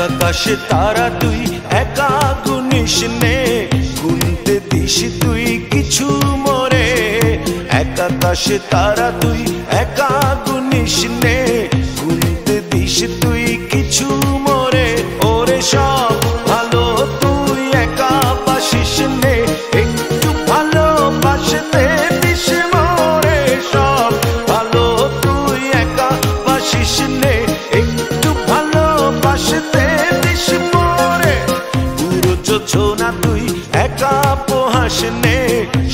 আকাশে তারা তুই একা গুনিস নে, গুনতে দিস তুই কিছু মোরে। এক আকাশে তারা তুই একা গুনিস নে, গুনতে দিস তুই কিছু মোরে। ওরে সব ভালো তুই একা বাসিস নে, একটু ভালোবাসতে দিস মোরে। সব ভালো তুই একা বাসিস নে, একটু ভালোবাসতে দিস মোরে। পুরো যোছনা তুই একা পোহাস নে,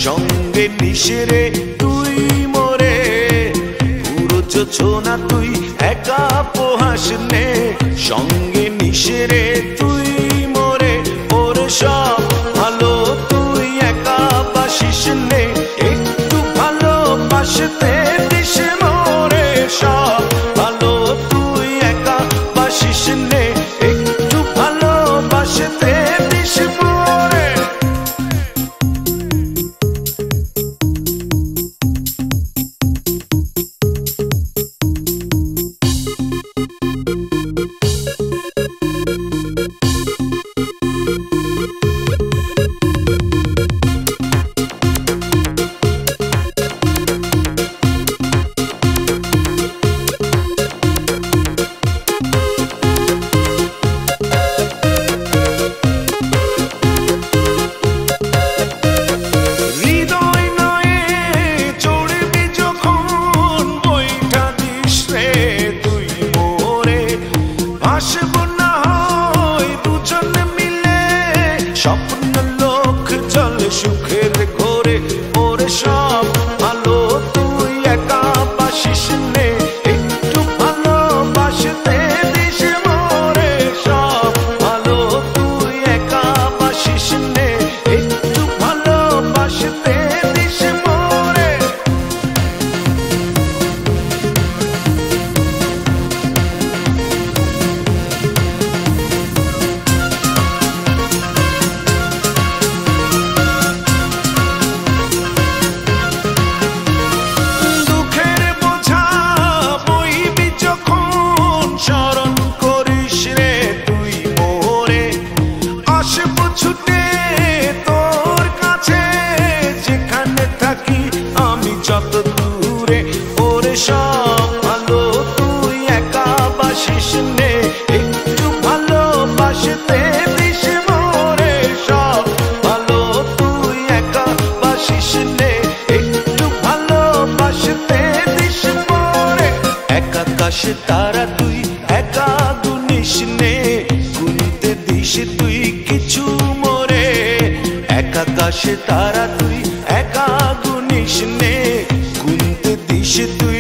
সঙ্গে নিস রে তুই মোরে। পুরো যোছনা তুই একা পোহাস নে, সঙ্গে নিস রে তুই মোরে। ওরে সব ভালো তুই একা বাসিস নে, একটু ভালোবাসতে দিস মোরে। সব ভালো তুই একা বাসিস নে, একটু ভালোবাসতে দিস মোরে। স্বপ্ন লোক চলে সুখের ঘরে। ওরে সব ভালো তুই একা বাসিস নে, একটু ভালোবাসতে দিস মোরে। সব ভালো তুই একা বাসিস নে, একটু ভালোবাসতে দিস মোরে। ছুটে তোর কাছে যেখানে থাকি আমি যত দূরে। ওরে সব ভালো তুই একা বাসিস নে, একটু ভালোবাসতে দিস মোরে। সব ভালো তুই একা বাসিস নে, একটু ভালোবাসতে দিস মোরে। এক আকাশে তারা তুই একা গুনিস নে, গুনতে দিস তুই কিছু মোরে। এক আকাশে তারা তুই একা গুনিস নে, গুনতে দিস তুই